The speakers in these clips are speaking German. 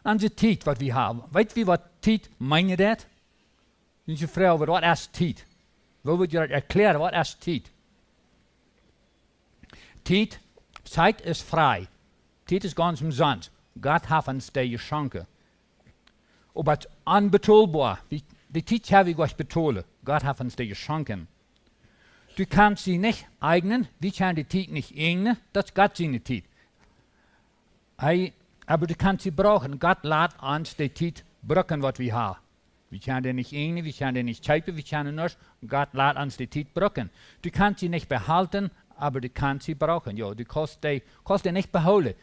Onze tijd wat we hebben. Weet wie wat tijd meen je dat? Dus je vraagt, wat is tijd? Wil je dat erklären, wat is tijd? Tijd is vrij. Tijd is ganz umsonst. Gott hat uns die geschenkt. Aber es ist unbezahlbar. Die Zeit habe ich euch bezahlt. Gott hat uns die geschenkt. Du kannst sie nicht eignen. Wir können die Zeit nicht eignen. Das ist Gott seine Zeit. Aber du kannst sie brauchen. Gott lässt uns die Zeit brauchen, was wir haben. Wir können die nicht eignen, wir können die nicht zeigen, wir können nicht. Gott lässt uns die Zeit brauchen. Du kannst sie nicht behalten, aber du kannst sie brauchen. Ja, du kannst die nicht behalten.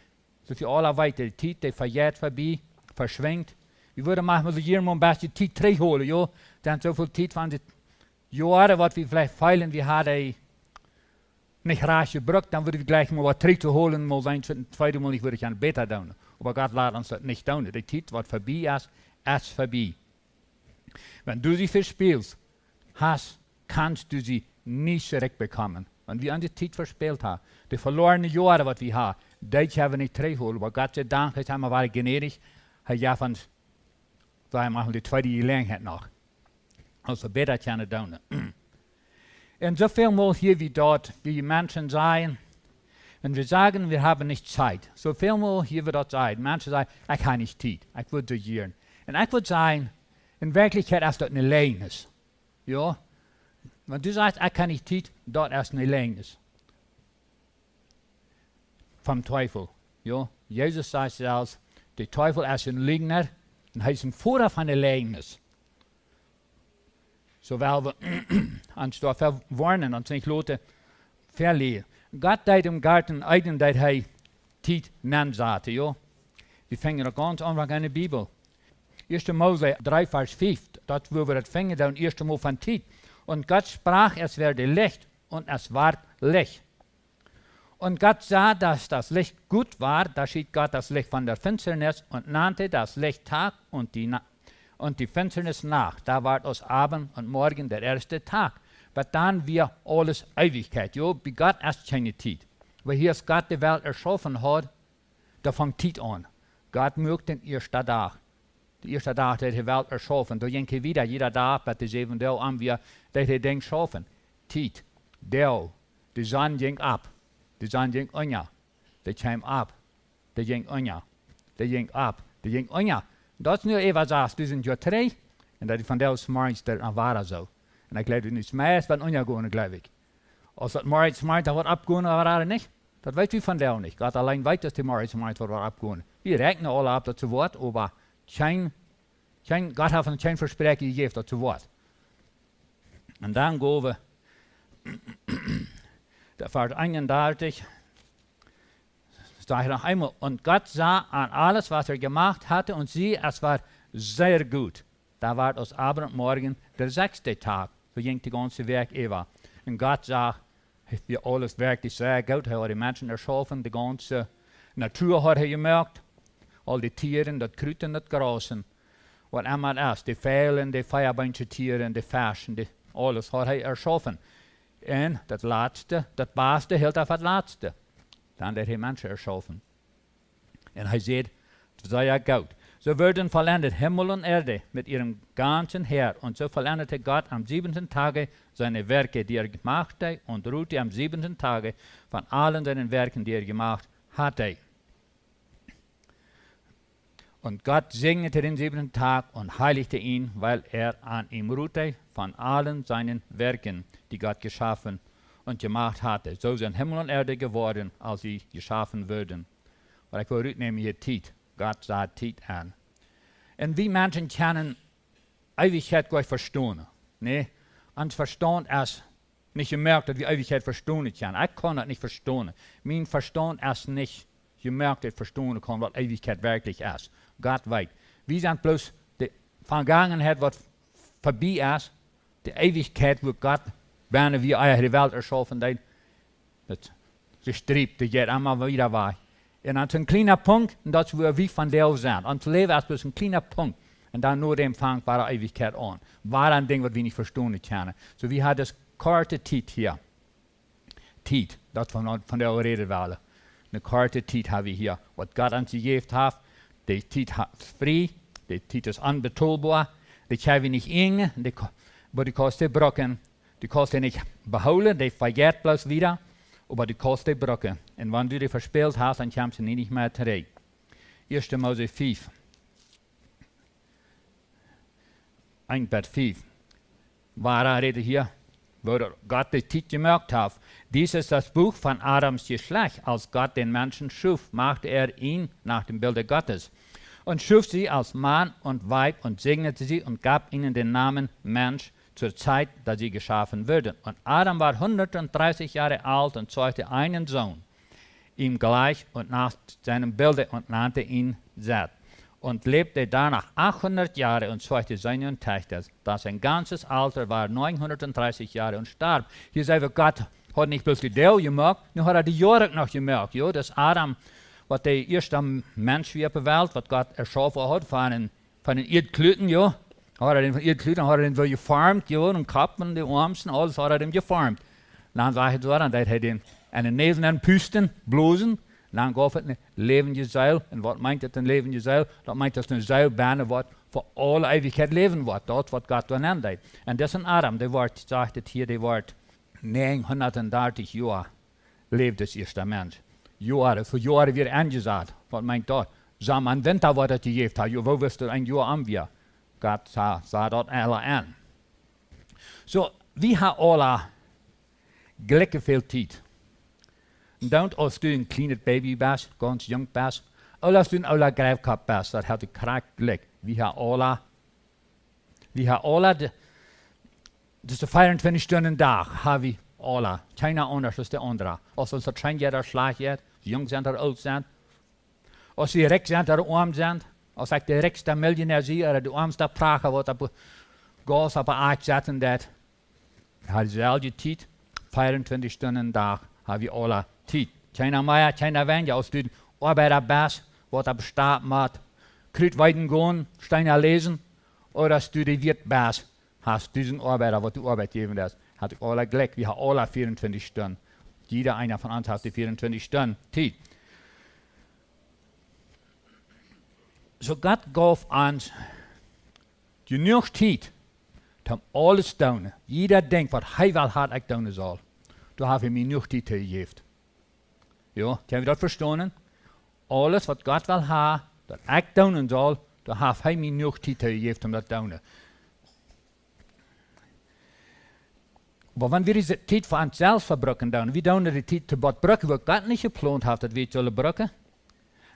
So für alle weiter, die Zeit, die verjährt vorbei, verschwindet. Wir würden manchmal so hier mal ein bisschen Zeit zurückholen, ja. Dann so viel Zeit von den Jahren, was wir vielleicht feilen, wir haben nicht rasch gebraucht, dann würde ich gleich mal was zurückholen, mal sein, zweite Mal, ich würde gerne besser tun. Aber Gott lässt uns das nicht tun. Die Zeit, was vorbei ist vorbei. Wenn du sie verspielst, kannst du sie nicht zurückbekommen. Wenn wir an die Zeit verspielt haben, die verlorenen Jahre, was wir haben, die haben wir nicht zurückholen. Aber Gott sei Dank, jetzt haben wir gnädig, er gab uns, sagen wir mal, die zweite Gelegenheit noch. Also besser können tun. Und so viel mal hier wie dort, wie Menschen sagen, wenn wir sagen, wir haben nicht Zeit, so viel mal hier wird dort sein. Menschen sagen, ich habe nicht Zeit, ich würde studieren. Und ich würde sagen, in Wirklichkeit ist das eine Leugnis. Ja? Wenn du sagst, ich habe nicht Zeit, dort ist eine Leugnis. Vom Teufel. Ja? Jesus sagt selbst, der Teufel ist ein Lügner und er ist ein Vorder von der Leugnis. So weil wir uns da verwarnen und nicht Leute verlieren. Gott hat im Garten Eden, dass er Zeit nennt, sagte, ja. Wir fangen da ganz einfach an der Bibel. 1. Mose 3, Vers 5, dort wo wir das fangen, dann 1. Mal von Zeit. Und Gott sprach, es werde Licht, und es ward Licht. Und Gott sah, dass das Licht gut war, da schied Gott das Licht von der Finsternis und nannte das Licht Tag und die Finsternis Nacht. Da ward aus Abend und Morgen der erste Tag. Aber dann wir alles Ewigkeit. Jo, bei Gott ist keine Zeit. Weil hier ist Gott die Welt erschaffen hat, da fängt Zeit an. Gott mögt den ersten Tag. Der erste Tag, der die Welt erschaffen. Da denke ich wieder, jeder Tag, bei den 7 Tagen an wir, der die Ding schaffen. Zeit, der, die Sonne ging ab. Die Sonne ging unter. Die kam ab. Die ging unter. Die ging ab. Die ging unter. Dat is nu even zoals 1000 jaar terug. En dat is van deze morgens daar waren zo. En ik geloof dat niet meer is van ondergaan, geloof ik. Als dat morgens dat wordt opgaan, waren er niet. Dat weet u van jou niet. Gott alleen weet dat die morgens wordt opgaan. Wir rekenen alle ab dat ze wordt, aber Gott heeft ons geen verspreking gegeven dat ze wordt. En dan gaan we, dat vers 31, sage ich noch einmal, und Gott sah an alles, was gemacht hatte, und siehe, es war sehr gut. Da war aus Abend und Morgen der 6. Tag. So ging die ganze Werk über. Und Gott sah, wie alles wirklich sehr gut. Er hat die Menschen erschaffen, die ganze Natur hat er gemerkt. All die Tiere, das Kraut und das Gras. Was immer ist, die Pfeilen, die Feuerbeinchen-Tiere, die Fischen, alles hat er erschaffen. Und das Letzte, das Beste hält auf das Letzte. Dann hat er Menschen erschaffen. Und er sagt, das sei ja gut. So würden vollendet Himmel und Erde mit ihrem ganzen Heer. Und so vollendete Gott am 7. Tage seine Werke, die er gemacht hat, und ruhte am 7. Tage von allen seinen Werken, die er gemacht hatte. Und Gott segnete den 7. Tag und heiligte ihn, weil er an ihm ruhte von allen seinen Werken, die Gott geschaffen und gemacht hatte. So sind Himmel und Erde geworden, als sie geschaffen wurden. Aber ich will rücknehmen hier Zeit. Gott sah Zeit an. Und wie Menschen können Ewigkeit gleich verstehen. Ne? Uns Verstand ist nicht gemerkt, dass wir Ewigkeit verstehen können. Ich kann das nicht verstehen. Mein Verstand ist nicht gemerkt, dass ich verstehen kann, was Ewigkeit wirklich ist. Gott weiß. Wir sind bloß die Vergangenheit, was vorbei ist, die Ewigkeit, wo Gott wenn wir die Welt erschaffen, das gestrebt, das geht immer wieder weiter. Und das ist ein kleiner Punkt, und das ist, wo wir von der sind. Unser Leben ist bloß ein kleiner Punkt. Und dann nur dem fängt wahre Ewigkeit an. War ein Ding, was wir nicht verstehen können. So wie hat das Karte Tiet hier. Tiet, das von der Rede war. Eine Karte Tiet haben wir hier. Was Gott uns gegeben hat, die Tiet frei, die Tiet ist unbezahlbar, die können wir nicht ingen, aber die kosten brocken. Die kosten nicht behouden, die vergeht bloß wieder, aber die kosten brocken. Und wenn du die verspielt hast, dann kommst du nicht mehr zurück. 1. Mose 5. 1 Vers 5. Wahre Rede hier, wo Gott die Tiet gemacht hat. Dies ist das Buch von Adams Geschlecht. Als Gott den Menschen schuf, machte er ihn nach dem Bilde Gottes und schuf sie als Mann und Weib und segnete sie und gab ihnen den Namen Mensch zur Zeit, da sie geschaffen wurden. Und Adam war 130 Jahre alt und zeugte einen Sohn, ihm gleich und nach seinem Bilde und nannte ihn Seth. Und lebte danach 800 Jahre und zeugte Söhne und Töchter. Da sein ganzes Alter war 930 Jahre und starb. Hier sagen wir, Gott hat nicht bloß die Dell gemacht, nur hat die Jahre noch gemacht. Ja, das Adam, was der erste Mensch hier auf der Welt, was Gott erschaffen hat, von den Erdklüten, ja. Hat er den von Erdklüten, hat er den geformt, ja, und Kappen, die Armsten, alles hat er den geformt. Dann sage ich so, dann hat er den einen Nesen Püsten, bloßen, dann gab es ein lebendes Seil. Und was meint das ein lebendes Seil? Das meint, dass eine Seilbahn wird für alle Ewigkeit leben wird. Das, was Gott dann nennt. Und das ist Adam, der wird, sagt es hier, der wird 930 Jahre lebt das erste Mensch. Jahre, für Jahre wird angesagt. Was meint das? Sommer und Winter wird das gegeben. Wo wirst du ein Jahr an wir? Gott sah dort alle an. So, wir haben alle gleich viel Zeit. Und als du ein kleines Baby bist, ganz jung bist, oder als du ein aller Greifkopf bist, das hat krass Glück. Wir haben alle, das ist 24 Stunden Tag, haben wir alle. Keiner anders als der andere. Als uns der jeder Schlag hat, jung sind oder alt sind, als wir reich sind oder arm sind, als ich der reichste Millionär sehe oder der armste Prager, was auf Gas auf der Arsch setzen, das hat dieselbe Zeit, 24 Stunden Tag, haben wir alle Zeit. Keiner mehr, keiner weniger, als du Arbeiter bist, was auf Staat macht, Krütweiden gehen, Steine lesen, oder als du die Wirt bist, hast diesen Arbeiter, was du Arbeit geben hast, hat alle Glück, wir haben alle 24 Stunden. Jeder einer von uns hat die 24 Stunden Zeit. So Gott gab uns genug Zeit, um alles zu tun. Jeder denkt, was er will, hat ich tun soll. Da habe ich mir genug Zeit gegeben. Ja, können wir das verstehen? Alles, was Gott will haben, das ich tun soll, da habe ich mir genug Zeit gegeben, um das zu tun. Aber wenn wir diese Zeit für uns selbst verbrücken, wir tun die Zeit zu brücken, wo Gott nicht geplant hat, dass wir sollen brücken,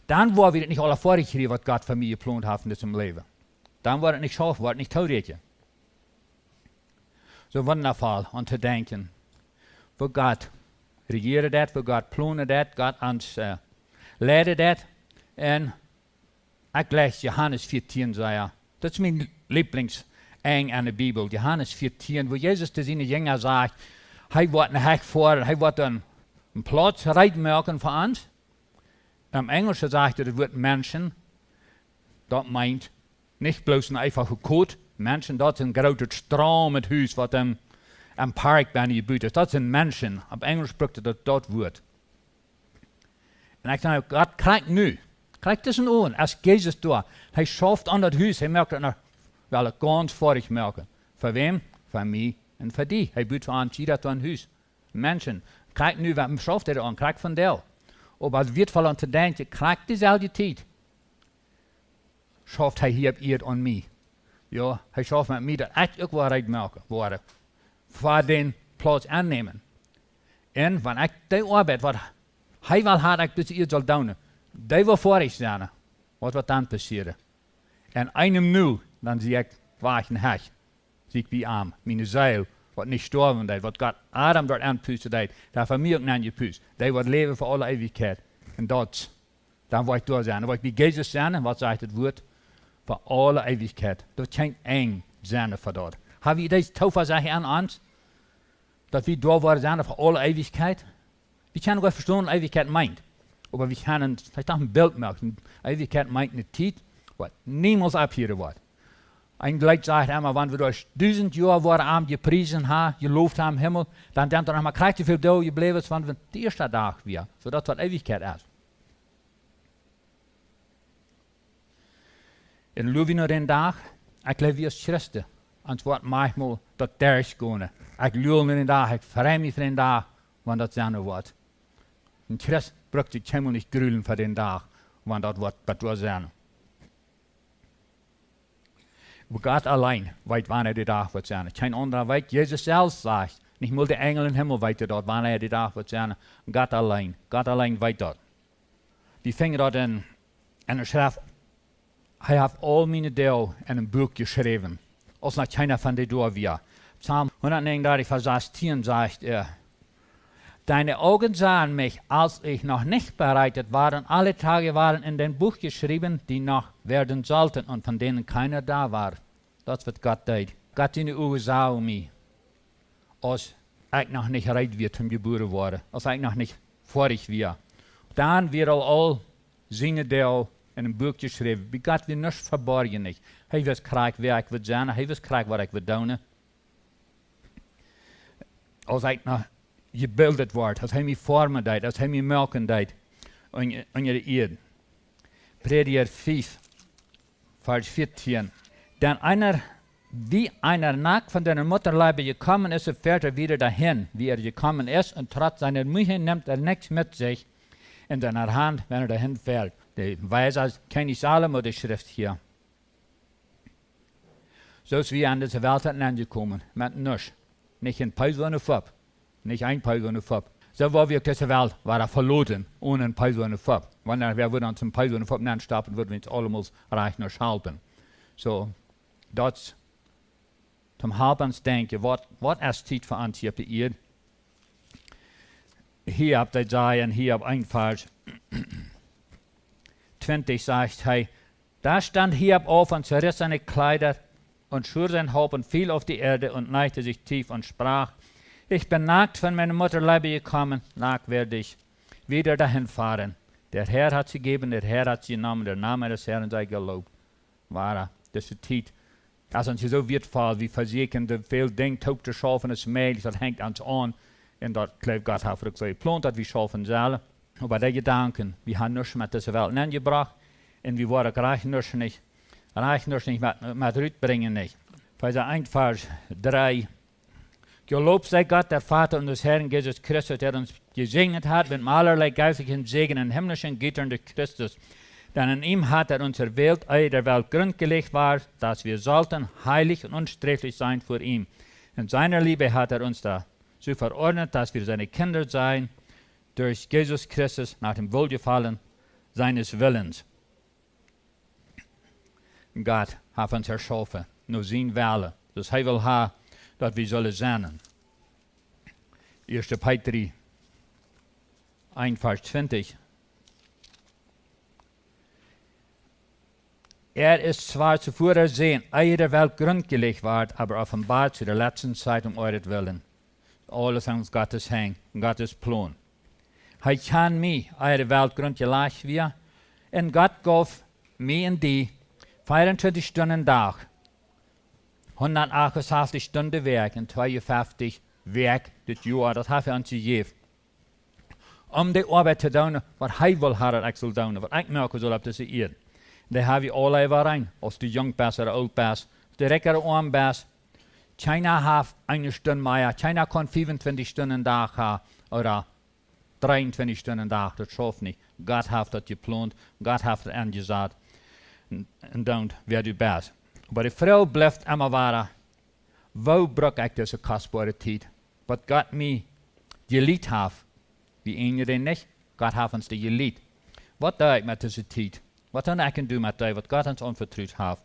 dann war wir nicht alle vorgekriegt, was Gott für mich geplant hat in diesem Leben. Dann war es nicht scharf, war es nicht theoretisch. So wundervoll, und zu denken, wo Gott regiert das, wo Gott planet das, Gott uns leidet das. Und ich lese Johannes 14, das ist mein Lieblingseng an der Bibel, Johannes 14, wo Jesus zu seinen Jüngern sagt, er wird ein Hecht vor, er wird einen Platz reinmerken für uns. Im Englischen sagt er, das wird Menschen, das meint nicht bloß ein einfacher Code, Menschen, das sind große Strom mit Haus, was am Park bei gebaut ist. Das sind Menschen. Auf Englisch spricht er das Wort. Und ich sage, Gott kriegt das an, als Jesus da. Er schafft an das Haus, er merkt das, weil er ganz fertig merken. Für wem? Für mich und für dich. Er baut für uns jeder ein Haus. Menschen. Kriegt nu, was schafft er an, kriegt von der. Aber es wird von zu denken, kriegt dieselbe Zeit. Schafft er hier ihr an mich. Ja, er schafft mit mir, dass ich irgendwo reinmerken werde. Für den Platz annehmen. Und wenn ich die Arbeit, was er will, hat ich bis ihr soll tun, die will vor ich sein, was wird dann passieren? Und einem nu, dann sehe ich, war ich ein Hecht, sehe ich wie arm, meine Seil, was nicht sterben wird, was Gott Adam dort anpustet hat, da von mir auch angepustet, die wird leben für alle Ewigkeit. Und dort, dann will ich da sein, dann will ich wie Jesus sein, was sagt das Wort? Für alle Ewigkeit. Das scheint eng sein für dort. Haben wir das Taufersache an uns? Dass wir da waren sein für alle Ewigkeit? Wir können nicht verstehen, was Ewigkeit meint. Aber wir können vielleicht auch ein Bild machen. Ewigkeit meint eine Zeit, was niemals abhören wird. Ein Leid sagt einmal, wenn wir durch 1000 Jahre waren arm gepriesen haben, gelobt haben im Himmel, dann denkt er einmal, kriegt ihr viel da geblieben, wenn wir der erste Tag wir. So das was Ewigkeit ist. En loop je naar den dag, ik leef als christen. Ans wordt manchmal dat derg gaan. Ik loop naar den dag, ik vrij me voor den dag, want dat zijn er wat. Een christ brukt zich helemaal niet gruwelen voor den dag, want dat wordt zijn. God alleen weet wanneer die dag wordt zijn. Geen ander weet. Jezus zelf zegt. Niet meer de engel in hemel weten dat wanneer die dag wordt zijn. God alleen weet dat. Die vingen dat in. En hij schreef. Hij heeft al mijn deel in een boek geschreven. Als nog keiner van die door weer. Psalm 139 vers 16 zegt er. Deine Augen sahen mich, als ich noch nicht bereitet war, und alle Tage waren in den Buch geschrieben, die noch werden sollten, und von denen keiner da war. Das wird Gott deed. Gott in die Augen sah mich, als ich noch nicht reif wird zum geboren worden, als ich noch nicht vorig war. Dann wird all seine Deel in een Buch geschrieben. Wie Gott wird nichts verborgen nicht. Hij weiß krijg wer ich wird sein, hij weiß krijg wat ich wird doen. Als ich noch gebildet wordt, als hij mij vormen deed, als hij mij melken deed, onder de eerd. Prediger 5, vers 14. Denn wie einer nackt von deiner Mutterleibe gekommen ist, fährt er wieder dahin, wie gekommen ist, und trotz seiner Mühe nimmt nichts mit sich in seiner Hand, wenn dahin fährt. Die Weise kenne ich Salomo, die Schrift hier. So ist wie an diese Welt angekommen, mit nichts. Nicht ein Peis ohne Farb. Nicht ein Peis ohne Farb. So war wir diese Welt, war verloren, ohne ein Peis ohne Farb. Wenn wir würden uns ein Peis ohne Farb anstappen, würden wir uns allemal reich noch schalten. So, das zum Halbens denken, was ist Zeit für uns hier auf der Erde? Hier habt ihr sagen, hier habt ein Vers 20 sagt, hey, da stand Hiob auf und zerriss seine Kleider und schur sein Haupt und fiel auf die Erde und neigte sich tief und sprach, ich bin nackt von meiner Mutterleibe gekommen, nackt werde ich wieder dahin fahren. Der Herr hat sie gegeben, der Herr hat sie genommen, der Name des Herrn sei gelobt. Wahre, das ist Zeit. Als uns so wird fallen, wie verzekerde veel Dinge op te schaffen is mee, dat hangt ons aan. En dat kleeft God heeft ook zo geplant dat we schaffen zullen. Maar die gedanken, we hebben niets met deze wereld aangebracht. En we worden reich niets niet met uitbrengen niet. Vers 1, vers 3. Gelobt sei Gott, der Vater unseres Herrn Jesus Christus, der uns gesegnet hat mit allerlei geistlichen Segen in himmlischen Gütern durch Christus. Denn in ihm hat uns erwählt, ehe der Welt grundgelegt war, dass wir sollten heilig und unsträflich sein vor ihm. In seiner Liebe hat uns dazu verordnet, dass wir seine Kinder seien, durch Jesus Christus nach dem Wohlgefallen seines Willens. Gott hat uns erschaffen, nur sein Wille. Dus hij wil haben, dat wir sollen sein. 1. Petrus 1, Vers 20. Ist zwar zuvor ersehen, ehe der Welt grundgelegt ward, aber offenbart zu der letzten Zeit euretwillen. Alles an Gottes Hand, Gottes Plan. Hij kann mich, ehe der Welt grundgelegt wird, und Gott gab mir und die 24 Stunden Tag, 168 Stunden Werk und 52 Werk das Jahr, das hat uns gegeben. Die Arbeit zu tun, was hij will haben, ich soll tun, was ich merken soll auf diese Erde. Daar hebben we alle overeen. Als de jong best of de oud best. De rekkere arm best. China heeft een stunde meer. China kan 25 Stunden dag hebben. Oder 23 Stunden dag. Dat schafft niet. God heeft dat geplant. God heeft het aangezet. En dan werd u best. Maar de vrouw blijft immer waren. Wo bruk ik deze kostbare tijd? Wat God mij geliet heeft. Wie een niet. God heeft ons de geliet. Wat doe ik met deze tijd? Wat dan ik kan doen met dat, wat God ons onvertrouwd heeft.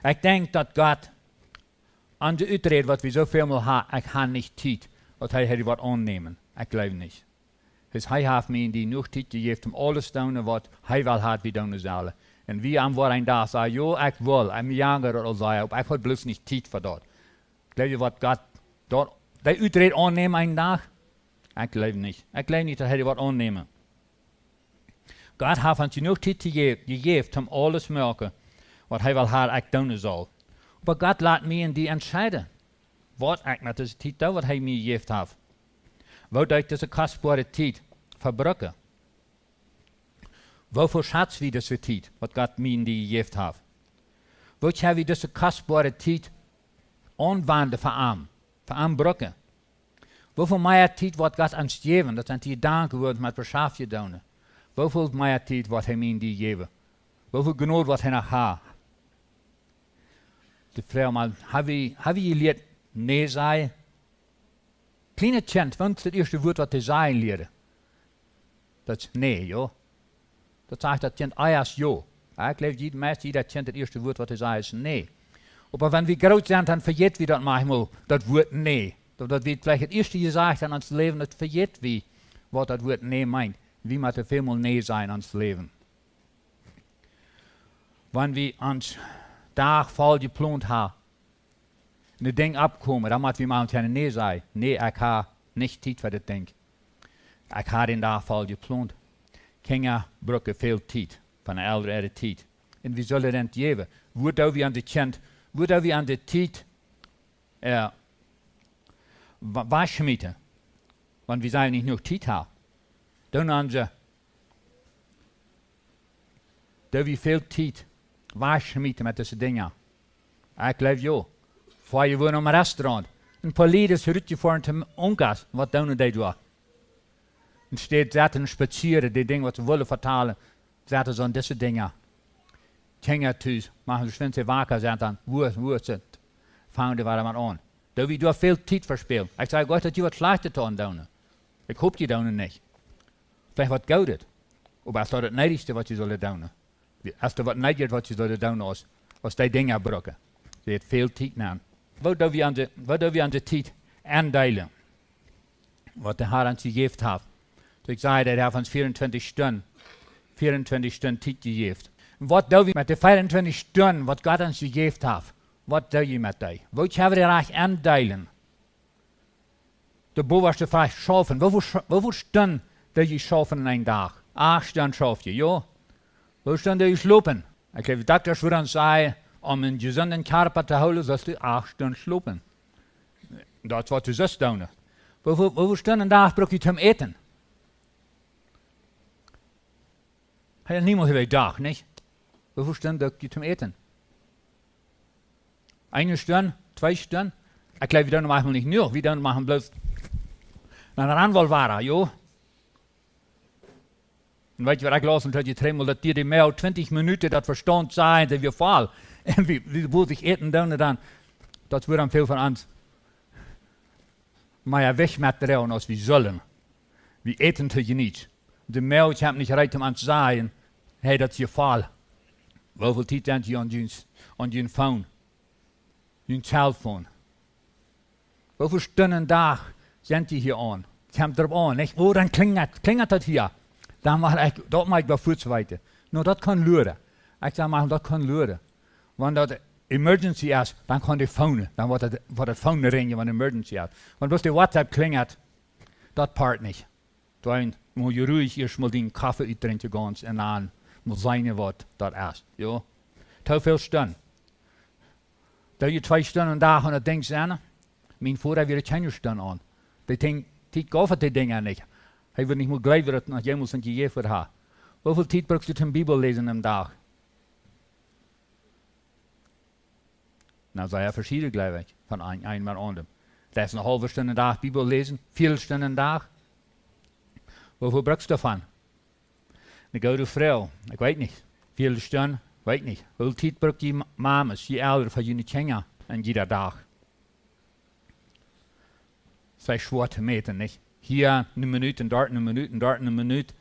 Ik denk dat God aan de uitreden wat we zoveel wil hebben, ik ga niet tijd, wat hij wat aannemen. Ik geloof niet. Dus hij heeft mij in die nog tijd gegeven om alles te doen wat hij wel had, we doen zullen. En wie aan waar een dag zei, ja, ik wil, ik janger al zei, ik heb bloos niet tijd voor dat. Geloof je wat God dat, die uitreden aannemen een dag? Ik geloof niet. Ik geloof niet dat hij wat aannemen. God heeft ons genoeg tijd gegeven om alles te maken wat hij wil hebben, ik doen zal. Maar God laat mij in die entscheiden. Wat ik met deze tijd doe, wat hij mij gegeven heeft. Wat ik deze kostbare tijd verbruiken. Wofür schatz wie diese Zeit, was Gott mir in die gegeben hat? Wozu habe ich diese kostbare Zeit anwenden für arm Brücke? Wofür mehr Zeit, was Gott uns gegeben, das sind die Dankworte mit Beschaff getan. Wofür mehr Zeit, was er mir in die gegeben? Wofür genug, was er noch hat? Die Frau mal, habe ich gelehrt, nee sei? Kleine Kind, wenn das erste Wort, was die sagen lehren, das ist nee, jo. Das sagt das Kind erst jo. Ich glaube, jeder Kind, das erste Wort, was die sagen, ist nee. Aber wenn wir groß sind, dann vergeht wir das manchmal, das Wort nee. Das wird vielleicht das erste gesagt in uns Leben, das vergeht wie, was das Wort nee meint. Wie muss es vielmal nee sein in uns Leben? Wenn wir uns Tag voll geplant haben, und das Ding abkommen, dann muss wir mal nee sagen. Nee, ich habe nicht Zeit für das Ding. Ich habe den Tag voll geplant. Kinder brauchen viel Zeit, von der älteren Zeit. Und wie soll das geben? Wo da wir an die Kind, wo da wir an die Zeit waschmieten, wenn wir sagen, nicht noch Zeit haben. Dann haben sie, da wir viel Zeit waschmieten mit diesen Dingen. Ich glaube, ja. Vorher waren wir im Restaurant. Ein paar Leute sind zurückgefahren zum Onkas. Was tun die da? Und steht, zaten spazieren, die Dinge, was sie wollen vertalen, zaten so an diese Dinge. Kinder thuis, machen sie, wenn sie wakker zijn, dann, wo ist es? Fangen die weiter mal an. Da wir da viel Zeit verspielen. Ich sage, Gott hat dir was Schlechtes getan, da. Ich hoffe, die tun nicht. Vielleicht was Gutes. Aber es ist das Neidigste, was sie sollen tun. Als er was neidigt, was sie sollen tun, als die Dinge brauchen. Sie hat viel Zeit nehmen. Wat do we aan de tijd aandelen? Wat de Herr ons gegeven heeft. Dus ik zei dat hij ons 24 Stunden tijd gegeven. Wat doen we met de 24 Stunden wat God ons gegeven heeft? Wat doe je met die? Wat hebben we recht aandelen? De bovenste vraag, schaffen. Hoeveel Stunden doe je schaffen in een dag? 8 Stunden schaf je, ja? Hoeveel Stunden doe je slopen? Ik heb de dokters voor ons zeggen, om een gezonde Körper te houden, zoals je 8 Stunden slopen. Dat is wat je zus doen. Hoeveel Stunden dag braucht je zum eten? Niemand heeft een dag, niet? Hoeveel Stunden braucht je zum eten? 1 Stunde, 2 Stunden? Ik geloof, we doen manchmal niet nur. We doen manchmal bloß naar een aanval waren, jo? En weet je wat ik las und je dreimal, dat die meer dan 20 Minuten dat verstand zijn, dat we vallen. En wie wil ik eten doen dan? Dat wordt dan veel van ons. Maar ja, weg met de als we zullen. We eten te je niet. De melk heeft niet recht om aan te zeggen, hey, dat is je val. Hoeveel tijd heb je aan je phone? Je telefoon. Hoeveel stunden dag zijn je hier aan? Het komt erop aan, niet? Oh, dan klingelt dat hier. Dan mag ik wel voetswijten. Nou, dat kan luren. Ik zeg maar, dat kan luren. Wanneer dat emergency is, dan kan die phone. Dan wordt het phone ringen wanneer emergency is. Want als die WhatsApp klingelt, dat part niet. Dan moet je ruhig eerst mal die koffie uitdrinken gaan en dan moet zijn wat dat is. Ja? Te veel stunden. Dat je 2 Stunden dag aan het ding zijn, mijn voordeel weer 10 Stunden aan. Die gaat die dingen niet. Hij wil niet meer geloven dat het nog jemals een gegeven heeft. Hoeveel tijd brauchst du zum Bibel lezen am dag? Nou, zijn er verschiedene, geloof ik, van een naar ander. Dat is een halve Stunde dag Bibel lezen, 4 Stunden dag. Hoeveel brauchst du davon? Een goede vrouw, ik weet niet. 4 Stunden, weet niet. Hoeveel tijd braucht die mamas, die ouderen van jullie kinderen en ieder dag? Zij schwer te meten, niet? Hier een minuut en dort een minuut en dort een minuut.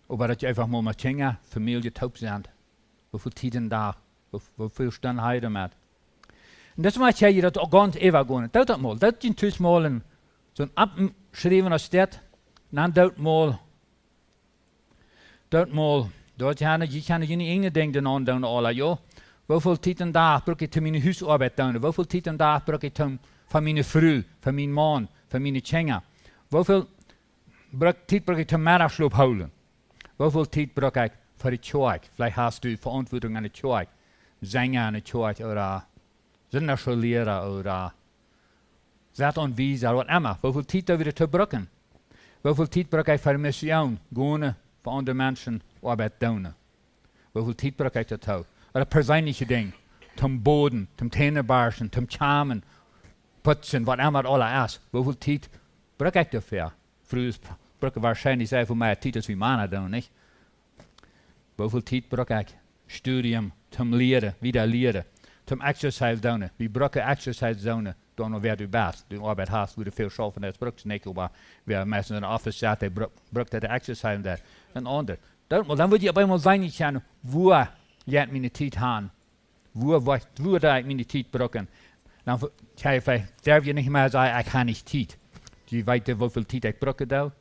Aber dat je einfach mal met kinderen, familie taub zijn. Hoeveel tijd een dag? Hoeveel Stunden heb je met? En dat is wat je dat ook ganz even gaan. Dat mal. Dat je thuis mal zo'n abschrijven als dat. Dan dat mal. Dat je kan je niet ene ding dan doen alle, jo. Hoeveel tijd een dag brauch ik te mijn huisarbeid doen? Hoeveel tijd een dag brauch ik van mijn vrouw, van mijn man, van mijn kinderen? Hoeveel tijd brauch ik te middagslaap houden? Hoeveel tijd brauch ik voor de kerk? Vielleicht hast du Verantwortung aan de kerk. Zingen aan de kerk, oder Sonderschullerer, oder Satanwieser, wat immer. Hoeveel tijd hebben we te brauchen? Hoeveel tijd brauch ik voor de mission? Gaan voor andere mensen arbeid doen. Hoeveel tijd bruk ik dat toe? Een persoonlijke ding. Ten boden, ten tenenbarsen, ten chamen, putsen, wat allemaal alle is. Hoeveel tijd bruk ik daarvoor? Vroeger bruk ik waarschijnlijk zei voor mij tijd als we mannen doen, niet? Hoeveel tijd bruk ik? Studium, ten leren, wieder leren. Ten exercise doen. Wie bruk exercise doen? Dan nog weer de baas. De arbeid haast, wie de veel school van dat bruk ze niet, maar weer mensen in de office zaten, bruk dat de exercise daar. En ander. Dan moet je op eenmaal zijn gaan, waar je mijn tijd aan. Waar daar ik mijn tijd brukken. Dan durf je niet meer zeggen, ik ga niet tijd. Je weet hoeveel tijd ik brukken doe.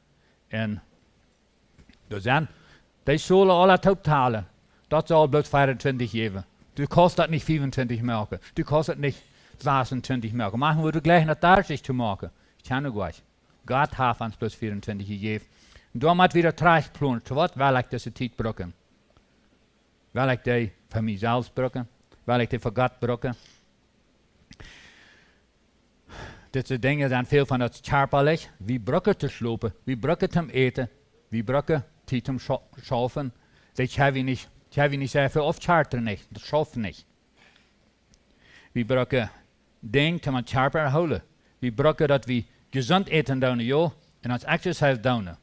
En dus dan, die zullen alle toetalen. Dat zal bloot 24 geven. Du kost dat niet 25 maken. Du kost het niet 26 maken. Machen we gleich naar daar zich te maken. Ik kan nog wat. God heeft ons plus 24 gegeven. En dan moet weer terugploegen. Wat wil ik deze tijd brukken? Wil ik die voor mezelf brukken? Wil ik die voor God brukken? Dit soort dingen zijn veel van het scherpelig. Wie brukken te slopen? Wie brukken te eten? Wie brukken tijd te schaffen? Dat hebben we niet zoveel of charter niet. Dat schaffen niet. Wie brukken dingen te man scherper houden. Wie brukken dat we gezond eten doen, joh, en ons exercise doen. Het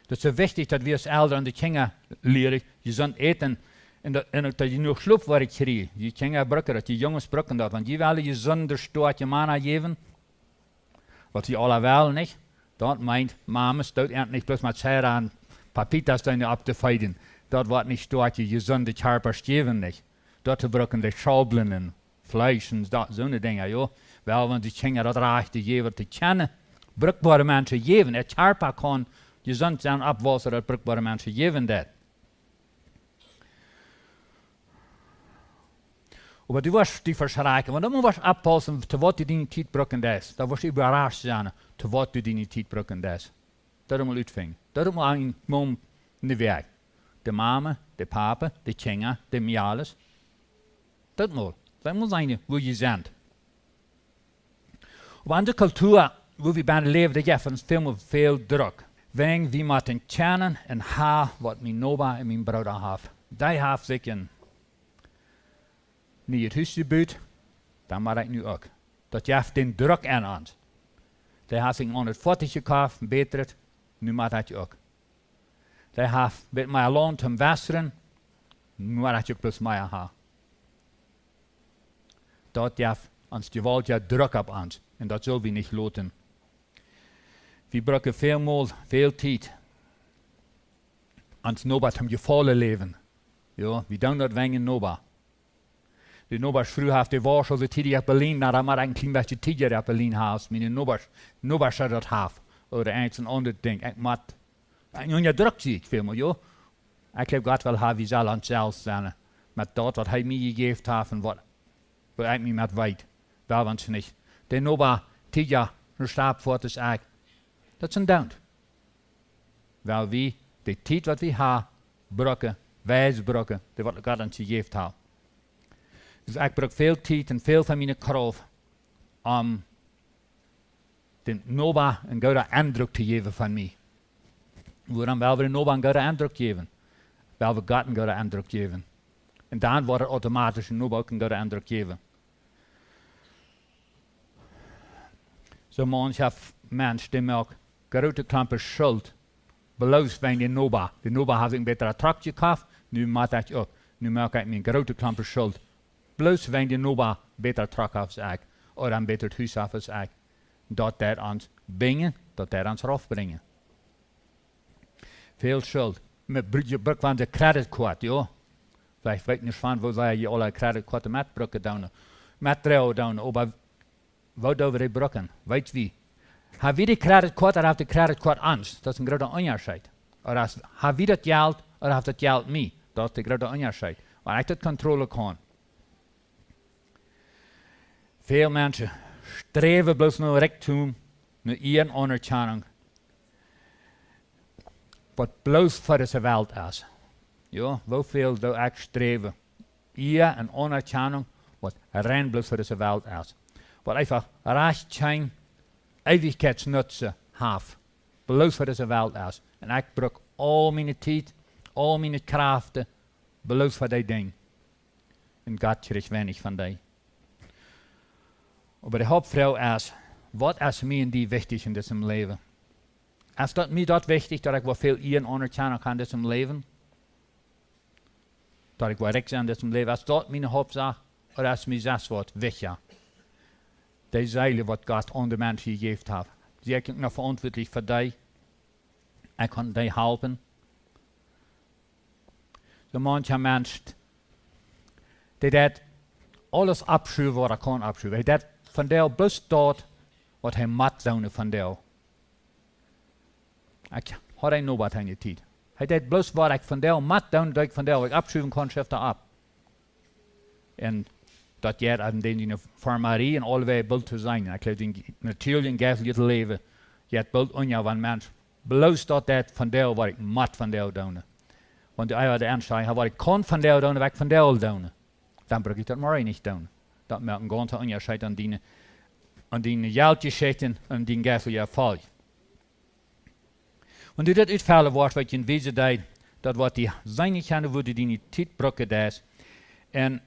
is zo wichtig dat we als ouderen aan de kinderen leren gezond eten. En dat je nog sloep waar ik krijg. Die kinderen brukken dat, die jongens brukken dat. Want die willen je zonder stoot je mannen geven. Wat die alle wel niet. Dat meint, mama stoot niet plus met zeer aan papitas dan op te feiden. Dat wordt niet stoot je gezonde scherper geven niet. Dat te brukken de schabelen en vlees en zo'n dingen, joh. Wel, want die kinderen dat raakt te geven te kennen. Brukbare mensen geven. Het scherper kan gezond zijn opwassen dat brukbare mensen geven dat. Maar du was die verschrikken, want dan was oppassen te wat je die tijd brukken des. Dat was überrascht zijn te wat je die tijd brukken des. Dat moet uitvingen. Dat moet een mom in de werk. De mama, de papa, de kinderen, de miales. Dat moet zijn hoe je bent. Op andere cultuur, hoe we bij het leven, dat geeft veel druk. Wegen wie moeten kennen en haar wat mijn noba en mijn broeder heeft. Die heeft zich een niet het huis gebuurd, dan moet ik nu ook. Dat geeft den druk aan ons. Die heeft zich 140 gekocht, beter, nu moet dat ook. Die heeft met mij loon te wasseren, nu moet dat ook plus mij hebben. Dat geeft ons geweldig druk op ons. En dat zullen we niet laten. We gebruiken veel tijd. Ons noba te gevallen leven. Ja, we doen dat wegen noba. De nobers vroeger heeft de waarschuw de tijd op Berlin, nou dan maar een klein beetje tijd op Berlin haast. Mijn nobers zou dat hebben. Of een ander ding. Ik moet, en je druk zie ik veel meer, joh. Ik heb God wel hebben, wie zal aan zelf zijn. Met dat wat hij mij gegeven heeft en wat ik niet met weet. Wel want niet. De noba tijd een stap voor te zeggen. Dat is een doubt. Wel wie, de tijd wat we hebben, brukken, wijs brukken, dat wat God ons gegeven heeft. Dus ik gebruik veel tijd en veel van mijn kracht om de Noba een goede indruk te geven van mij. Waarom willen we de Noba een goede indruk geven? Willen we God een goede indruk geven. En dan wordt het automatisch een Noba ook een goede indruk geven. Zo manche mensen die ook grote klampen schuld beloofd van de Noba. De Noba heeft een betere attractie gekocht, nu maakt dat ook. Nu maak ik mijn grote klampen schuld. Bloos wenn de noba beter trak als ik, of een beter het huis af als ik. Dat ons brengen, dat ons afbrengen. Veel schuld. Je brukt van de creditcard, joh. Vielleicht weet niet van, wo je alle creditcard met brukken doen. Met trouw doen, maar wat doen we die brukken? Weet wie? Heb je de creditcard, of heeft de creditcard ons? Dat is een grote onderscheid. Of heb je dat geld, of heeft dat geld mij? Dat is de grote onderscheid. Maar ik dat controle kan. Veel mensen streven bloos naar rectum, naar één onderkenning. Wat bloos voor deze wereld is. Ja, hoeveel doe ik streven? Eer en onderkenning, wat rein bloos voor deze wereld is. Wat einfach recht zijn, eeuwigheidsnutsen heeft. Bloos voor deze wereld is. En ik gebruik al mijn tijd, al mijn krachten, bloos voor die ding. En God krijgt weinig van die. Maar de hoofdvrouw is, wat is mij en die wichtig in diesem leven? Is dat mij dat wichtig, dat ik wel veel eer onderkennen kan in diesem leven? Dat ik wel rijk zijn in diesem leven? Is dat mijn hoofdzaak? Of is mij zelfs wat wichtig? Die zeilen wat God aan de mensen gegeven heeft. Zie ik nog verantwoordelijk voor die. Ik kan die helpen. So manche mensen, die dat alles abschuwen wat hij kan abschuwen. Hij dat van deel bloß dat wat hij mat zouden van deel. Ik had hij nog wat aan je tijd. Hij dat bloß wat ik van deel mat doen, dat ik van deel wat ik abschuwen kan, schrijft hij ab. En dat jij aan die farmarie en allebei beeld te zijn. Ik geloof in natuurlijk geestelijk leven. Je hebt beeld aan jou van mens. Bloos dat van deel wat ik mat van deel doen. Want de eier de aanschijn, wat ik kan van deel doen, wat ik van deel doen. Dan brug ik dat maar niet doen. Dat merkt een ganze onderscheid aan die jeldgeschichten en die geestelijke val. Want dit uitvallen wordt wat je in wezen deed, dat wat die zijn gaan worden die niet tijd brokken is. En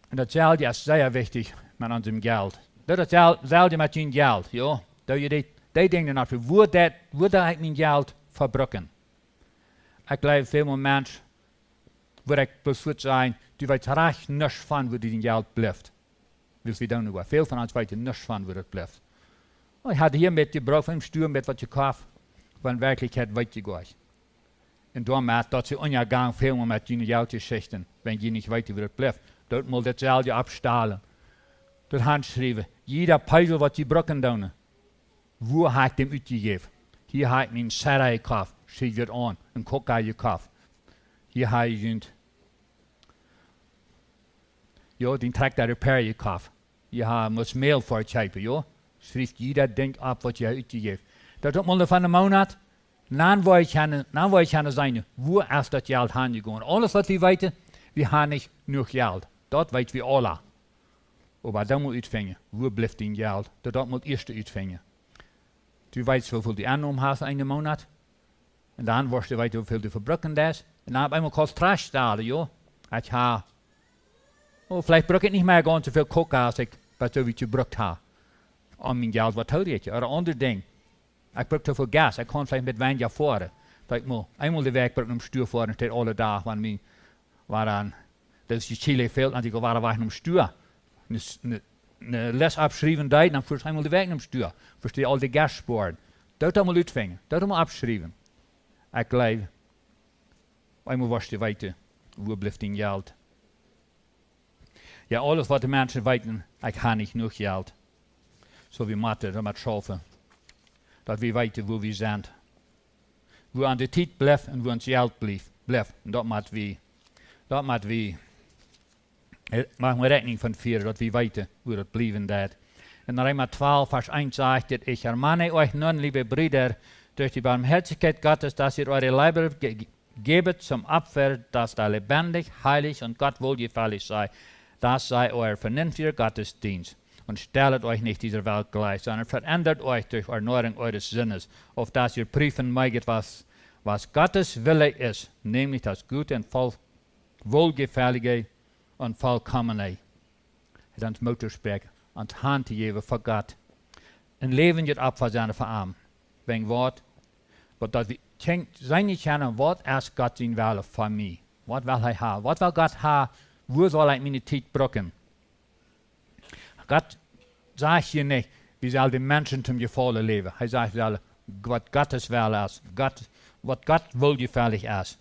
dat zelfde is zeer wichtig met ons geld. Dat is hetzelfde met je geld, ja. Dat je die dingen af, hoe dat ik mijn geld verbruiken. Ik geloof veel mensen, waar ik besluit zijn, die weet recht niks van waar die geld blijft. Dus we doen nu wel. Veel van ons weten niks van waar het blijft. Oh, ik had hier met je brood van stuur met wat je koopt, maar in werkelijkheid weet je goed. En daarmee dat ze ondergang veel meer met je geldgeschichten, wenn je niet weet waar het blijft. Dat moet hetzelfde afstalen. Dat handschrijven. Jeder pijzel wat je brokken doen. Wo heb ik hem uitgegeven? Hier heb ik mijn serre gekauft. Schrijf het aan. Een koker gekauft. Hier heb je ja, die trekt de repair gekauft. Je moet mail voor het schepen, ja. Schrijf jeder ding op wat je uitgegeven. Dat moet van de maand. Dan wil ik gaan zijn. Wo is dat geld aangegaan? Alles wat we weten, we hebben niet genoeg geld. Dat weten we alle. Maar dat moet uitvangen. Wo blijft die geld? Dat moet eerst uitvangen. Du weet hoeveel die aannemen heeft in de maand. En dan wordt je weten hoeveel die verbruiken is. En dan heb je eenmaal trash staan, joh. Ik ha. Oh, vielleicht bruk ik niet meer gewoon zoveel koken als ik wat ik gebruikt heb. Om mijn geld wat houd je. Of een ander ding. Ik bruk te veel gas. Ik kan vielleicht met weinig voeren. Dat ik moet eenmaal de werk bruk om stuur voeren tegen alle dagen van mij. Waaraan. Dus je Chile veel en ik waren weg om stuur. Een les abschrijven tijd, dan voert eenmaal de werk om stuur. Verstehe al de gas sporen. Dat allemaal uitvangen. Dat allemaal abschrijven. Ik geloof. Eenmaal was je weten. Hoe blijft die geld? Ja, alles wat de mensen weten, ik heb niet genoeg geld. Zo we moeten dat met schaffen. Dat we weten hoe we zijn. Hoe aan de tijd blijft en hoe ons geld blijft. Dat moeten we. Dat moeten we. Maak me rekening van vieren, dat we weten hoe het blijven dat. En dan Römer 12, vers 1 zegt dat ich ermahne euch nun, liebe Brüder, durch die Barmherzigkeit Gottes, dass ihr eure Leiber gebet zum Opfer, das da lebendig, heilig und Gott wohlgefällig sei. Das sei euer vernünftiger Gottesdienst. Und stellt euch nicht dieser Welt gleich, sondern verändert euch durch Erneuerung eures Sinnes, auf dass ihr prüfen möget, was Gottes Wille ist, nämlich das Gute und Wohlgefällige und Vollkommene. Het aan het motorspreken, aan het hand te geven voor God. En leven je op voor zijn verarm. Wegen wat? Want dat we zijn niet kennen, wat is God zijn willen voor mij? Wat wil hij hebben? Wat wil God hebben? Wo zal ik mijn tijd brukken? God zegt je niet, wie zal de mensen ten gevallen leven. Hij zegt wel, wat Gottes wil is. Wat God wohlgefällig is.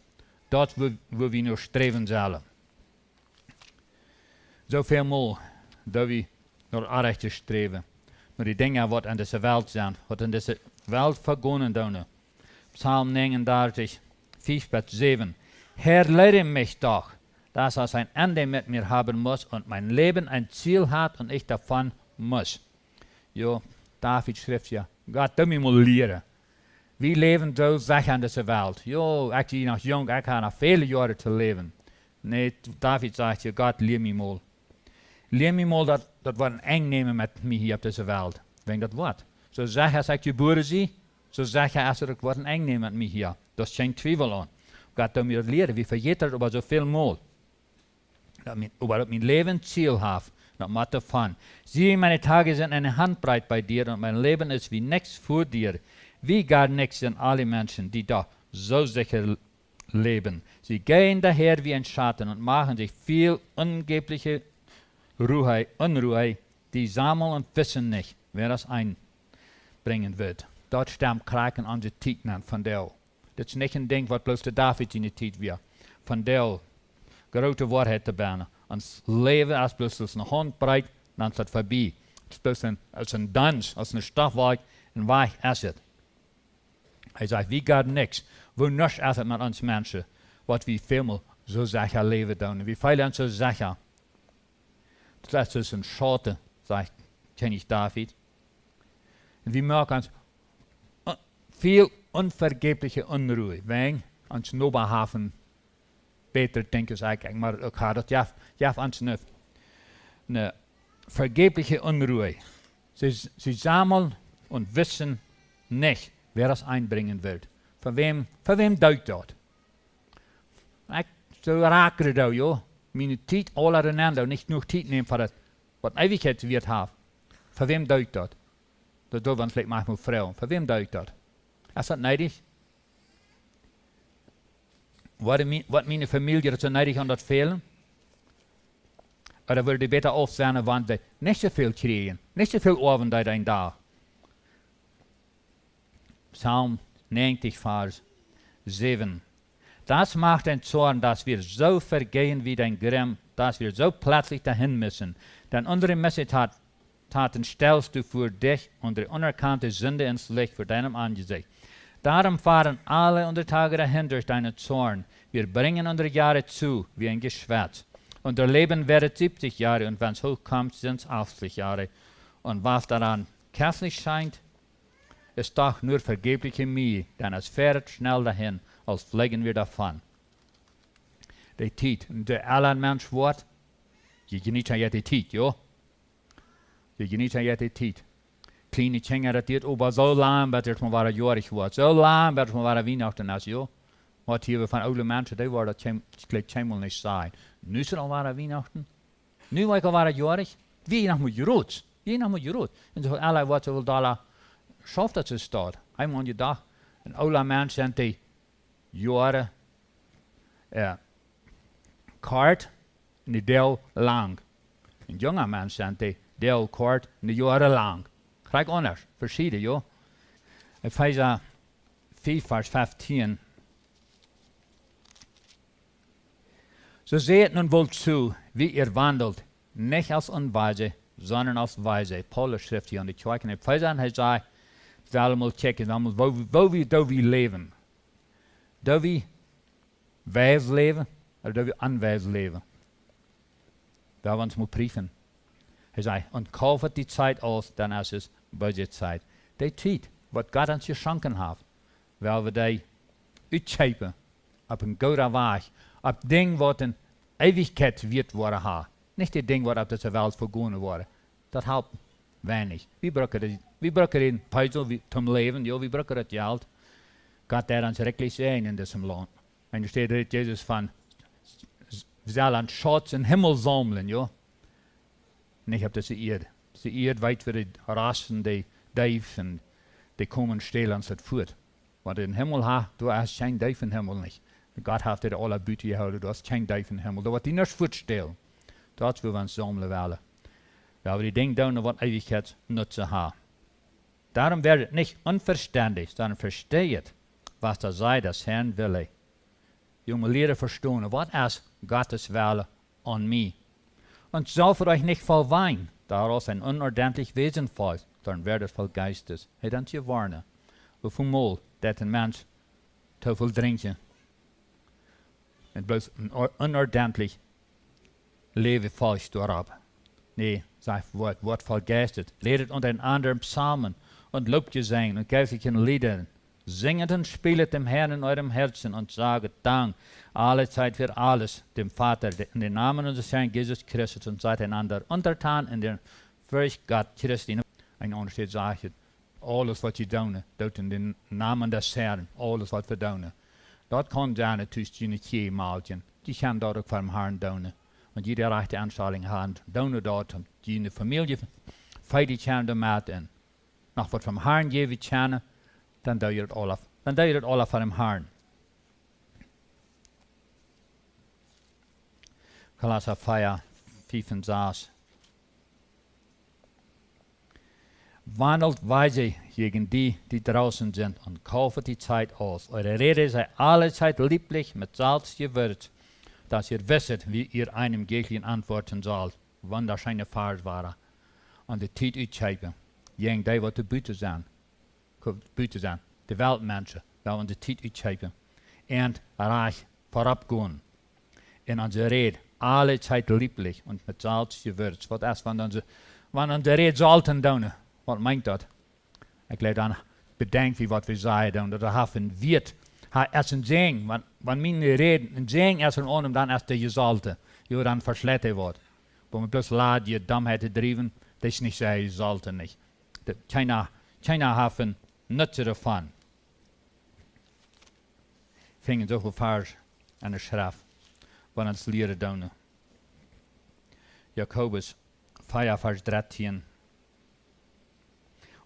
Dat wil we nu streven zullen. Zoveel meer dat we naar aanrecht streven. Maar die dingen wat in deze wereld zijn, wat in deze wereld vergonnen doen. Psalm 39, 5-7. Herr, lehre mich doch, dass er ein Ende mit mir haben muss und mein Leben ein Ziel hat und ich davon muss. Jo, David schrift ja, Gott, du mich mal leren. Wie leven zo zeg in deze wereld? Jo, ik ben nog jong, ik heb nog vele jaren te leven. Nee, David zegt je, God, leer me mal. Leer me mal dat wat eng nemen met mij hier op deze wereld. Denk dat wat. Zo zeg als ik geboren zie, zo zeg je als ik wat eng nemen met mij hier. Dat is geen twijfel aan. Gott hat mir leren, wie verjetert aber so viel mal. Aber mein Leben Ziel hat, nach Mathe von. Siehe, meine Tage sind eine Handbreit bei dir und mein Leben ist wie nichts vor dir. Wie gar nichts sind alle Menschen, die da so sicher leben. Sie gehen daher wie ein Schatten und machen sich viel angebliche Unruhe, die sammeln und wissen nicht, wer das einbringen wird. Dort stammt kraken onze Tiet an von der. Das ist nicht ein Ding, was bloß der David in der Tiet war. Von der große Wahrheit dabei. Ons leven als bloß als eine Handbreit, dann ist das vorbei. Es ist bloß als ein Dans, als eine Stoffweg, ein Weich Asset. Hij sagt, wie gar nichts. Wo nichts Asset mit uns Menschen, was wir vielmal so sicher leben tun. Wie viele uns so sicher. Das ist ein Schade, sagt, kenne ich David. Und wir merken uns viel unvergebliche Unruhe, wenn uns Noberhafen beter denken, sag ich, maar ik ga dat jaf ans eine vergebliche Unruhe. Sie sammeln und wissen nicht, wer das einbringen wird. Von wem duikt dat? So raken dat, joh. Meine Tiet alle einander, nicht nur Tiet nehmen, für das, was Ewigkeit wird haben. Von wem duikt dat? Das tun wir vielleicht manchmal Frauen. Von wem duikt dat? Ist das neidig? Wat meine Familie so neidig an das fehlen? Oder würde besser aufsehen, wenn wir nicht so viel kriegen, nicht so viel Arbeit ein da? Psalm 90, Vers 7. Das macht den Zorn, dass wir so vergehen wie dein Grimm, dass wir so plötzlich dahin müssen. Denn unsere Missetaten stellst du für dich, unsere unerkannte Sünde ins Licht vor deinem Angesicht. Darum fahren alle unsere Tage dahin durch deinen Zorn. Wir bringen unsere Jahre zu, wie ein Geschwätz. Unser Leben wird 70 Jahre, und wenn es hochkommt, sind es 80 Jahre. Und was daran kässlich scheint, ist doch nur vergebliche Mühe, denn es fährt schnell dahin, als fliegen wir davon. Die Tiet, und der alle Mensch wordt, je geniet aan die Tiet, jo? Je geniet aan die Tiet. Kleine Kinder, dat dit aber so lang, dat het maar waar jorig wordt. So lang, dat het maar waar Weihnachten is, jo? Wat hier van oude mensen, die worden dat gelijk helemaal niet saai. Nu is het al waar Weihnachten. Nu wil ik al waar jorig. Wie nog moet je rood? Wie nog moet je rood? En zo alle wat ze wil daar schafft dat ze staat. Eenmaal aan je dag. En oude mensen zijn die jaren kort en die deel lang. En jonge mensen zijn die deel kort en die jaren lang. Gelijk anders, verschieden, joh. Epheser 4, Vers 15. So seht nun wohl zu, wie ihr wandelt, nicht als Unweise, sondern als Weise. Paulus schrift hier an die Kirche. Epheser, und er sagt, wir alle mal checken, wo wir leben. Da wir weis leben, oder da wir unweis leben. Da wir uns mal prüfen. Er sagt, und kauft die Zeit aus, dann ist es Budgetzeit. Die Zeit, was Gott uns geschenkt hat, weil wir die uitschepen op een goede weg, op Ding wat een Ewigkeit wird worden haben. Nicht die Ding, was auf dieser Welt vergonnen worden. Das helpt weinig. Wir brauchen den Peisel zum Leben, ja, wir brauchen das Geld. Gott der uns wirklich sehen in diesem Land. Und da steht Jesus von, wir sollen einen Schatz im Himmel sammeln, ja. Nicht auf diese Erde. Die Erde weit für die Rassen, die Deifen, die kommen stehlen uns das fort. Was du im Himmel hast, du hast kein Deif im Himmel nicht. Gott hat dir alle Büte gehouden, du hast kein Deif im Himmel. Du wird die nicht fortstellen. Das will wir uns sammeln wollen. Weil wir die Dinge tun, was Ewigkeitsnutzen haben. Darum werdet nicht unverständlich, sondern versteht, was da sei, das Herrn Wille. Junge Lehrer verstehen, was ist Gottes Wille an mich. Und so für euch nicht voll Wein, daraus ein unordentlich Wesen folgt, dann werdet voll Geistes. Hey, dann zu warnen. Wieviel Mal, dat ein Mensch zu viel drinken. Und bloß ein unordentlich Leben folgt darauf. Nee, sagt Wort voll Geistes. Ledet unter den anderen Psalmen und Lobgesängen und geistlichen Liedern. Singet und spielet dem Herrn in eurem Herzen und saget Dank alle Zeit für alles dem Vater in den Namen unseres Herrn Jesus Christus und seid einander untertan in der Furcht Gott Christi. Ein anderer steht, sagt, alles was je doen, doet in den Namen des Herrn, alles wat we doen. Dat kan zijn tussen je twee maaltjes. Die gaan dat ook van hem doen. Want die de rechte aanstelling hebben. Doen dat om die familie veilig gaan de maat in. Nog wat van hem geven gaan, dan doe je het al af. Dan doe je het al af van hem haren. Klasse 4:5-6. Wandelt weise gegen die draußen sind und kauft die Zeit aus. Eure Rede sei allezeit lieblich mit Salz gewürzt, dass ihr wisset, wie ihr einem Gegner antworten sollt, wann da seine Fahrt war. Und die Zeit uitschrijven. Jeng die wat de buiten zijn. De Weltmenschen, dat we de tijd uitschrijven. En reich voorop gaan. In onze Rede allezeit lieblich und mit Salz gewürzt. Wat is van onze Rede sollten doen? Wat meint dat? Ik leid dan bedenkt wie wat we zeggen, dat er haven wird. Es een zeng, wanneer mijn reden een zeng is een onom, dan is de gezalte. Je dan versletten wordt. Wo man bloß laat je Dummheit te drijven, dat is niet zeggen, gezalte niet. China haven nutzen ervan. Vingen zoveel vers aan de schrift, wat ons leren doen. Jacobus 4:13.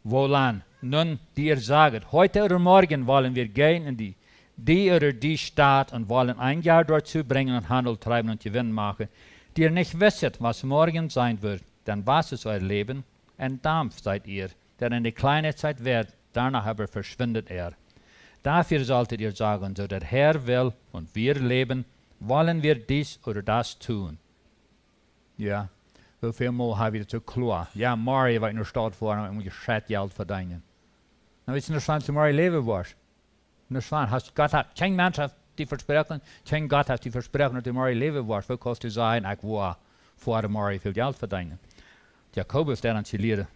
Wohlan, nun die sagt, heute oder morgen wollen wir gehen in die oder die Stadt und wollen ein Jahr dort zubringen und Handel treiben und Gewinn machen, die ihr nicht wisset, was morgen sein wird, denn was ist euer Leben? Ein Dampf seid ihr, der in die kleine Zeit währt, danach aber verschwindet er. Dafür solltet ihr sagen, so der Herr will und wir leben, wollen wir dies oder das tun. Ja. Hoeveel mal habe ich dazu klar? Ja, morgen war ich in der Stadt fahren und muss ich Geld verdienen. Dan weet je nog van morgen leven was. Nog van, Gott hat, geen mens heeft die versproken, geen Gott heeft die versproken dat hij morgen leven was. Wat kost het zijn, ik wil voor de morgen veel geld verdienen. Jacobus daar aan het leren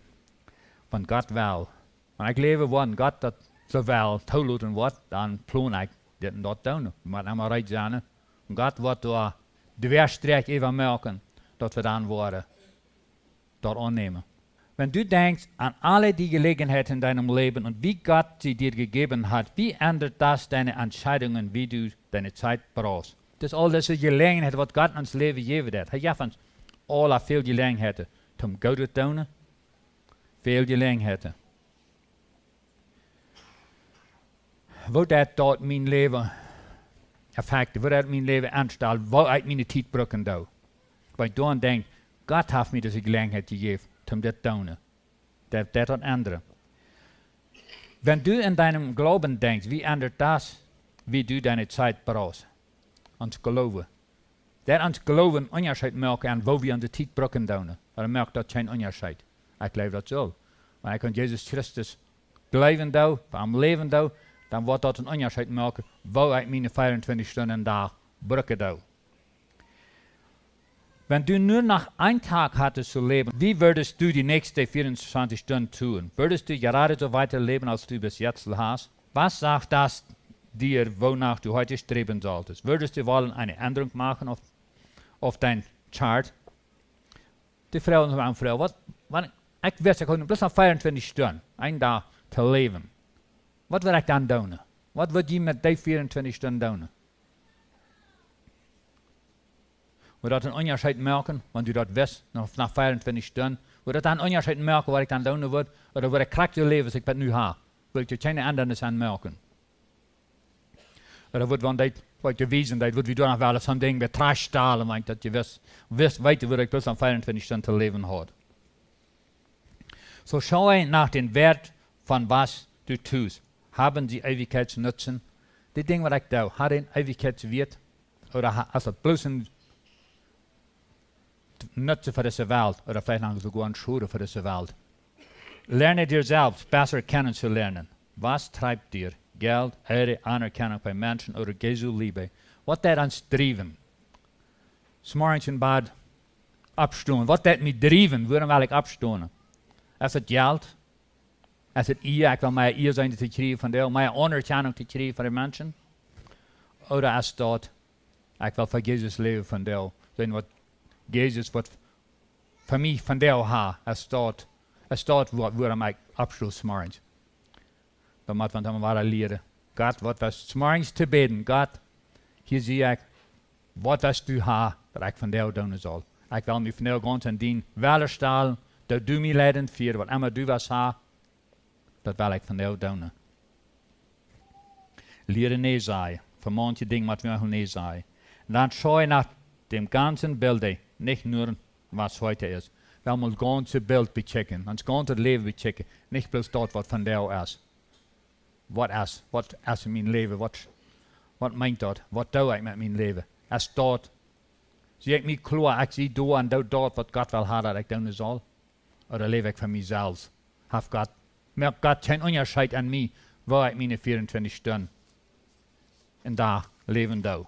van God wel. En ik leven van God dat zowel toelaten wordt, dan plan ik dit en dat doen. Maar dan maar rijdt zijn. En God wordt door de weerstreek even maken, dat we dan worden. Dort annehmen. Wenn du denkst an alle die Gelegenheiten in deinem Leben und wie Gott sie dir gegeben hat, wie ändert das deine Entscheidungen, wie du deine Zeit brauchst? Das ist all diese Gelegenheiten, was Gott uns Leben gegeben hat. Hij heeft ons alle veel Gelegenheiten zum Geld te doen. Veel Gelegenheiten. Wat dat dort mijn leven effecten, wat dat mijn leven aanstelt, wat ik mijn tijd brücken doe. Weil ich dann denke, Gott hat mir diese Gelegenheit gegeben, um das zu tun. Das und andere. Wenn du in deinem Glauben denkst, wie ändert das, wie du deine Zeit brauchst? Ans Glauben. Der ans Glauben Unterschied merken an, wo wir an der Zeit brücken tun. Aber merkt das kein Unterschied. Ich glaube das so. Wenn ich an Jesus Christus glauben da, am Leben da, dann wird das ein Unterschied merken, wo ich meine 24 Stunden da brücke da. Wenn du nur noch einen Tag hattest zu leben, wie würdest du die nächsten 24 Stunden tun? Würdest du gerade so weiterleben, als du bis jetzt hast? Was sagt das dir, wonach du heute streben solltest? Würdest du wollen eine Änderung machen auf dein Chart? Die Frau und meine Frau, ich weiß, ich kann bloß noch 24 Stunden, einen Tag zu leben. Was würde ich dann tun? Was würde ich mit den 24 Stunden tun? Wil dat een onderscheid merken, want u dat wist, nach 24 Stunden, wil dat een onderscheid merken wat ik dan doen word, of wil ik krijg je leven als ik dat nu heb, wil ik je geen anderes aan merken. Of wordt wanneer wat je wezen, dat wordt we door nog wel eens zo'n ding bij trash stalen, want dat je wist, weet je, wat ik plus aan 24 Stunden te leven had. So schaue nach den Wert von was du tust. Haben sie Ewigkeitsnutzen? Die Dinge, wat ik doe, hat een Ewigkeitswert? Oder als het bloß een Nutzen für diese Welt oder vielleicht noch sogar ein Schule für diese Welt. Lerne dir selbst besser kennenzulernen. Was treibt dir? Geld, Ehre, Anerkennung bei Menschen oder Jesu Liebe? Was das uns driven? S'morgens in Bad abstoßen. Was das mich driven? Waarom wil ik abstoßen? Is het geld? Is het eer? Ik wil mijn eer zijn te krijgen van deel, mijn anerkennung te krijgen van de mensen? Oder is dat, ik wil voor Jezus leven van deel, zijn wat Jezus wat voor mij van deel ha, is dat waarom ik abstoß morgens. Dan moet van hem waar leren God, wat was 's morgens te bidden. God, hier zie ik, wat was du ha, dat ik van jou doen zal. Ik wil me van jou gaan aan dien wellerstal, dat du mij leiden vier, wat immer du was ha, dat wil ik van jou doen. Leren nee zei, voor manche dingen wat we nee zei. En dan schau je naar dem ganzen Bild, nicht nur was heute ist. Wir müssen das ganze Bild bechecken, das ganze Leben bechecken, nicht bloß dort, was von dir ist. Was ist in mijn leven? Wat meint dat? Wat doe ik met mijn leven? Als dort, zie ik niet klaar, ik zie door en doe dort wat God wil hebben dat ik doen zal? Of leef ik van mezelf? Merkt God geen onderscheid aan mij, waar ik mijn 24 Stunden en daar leven doe?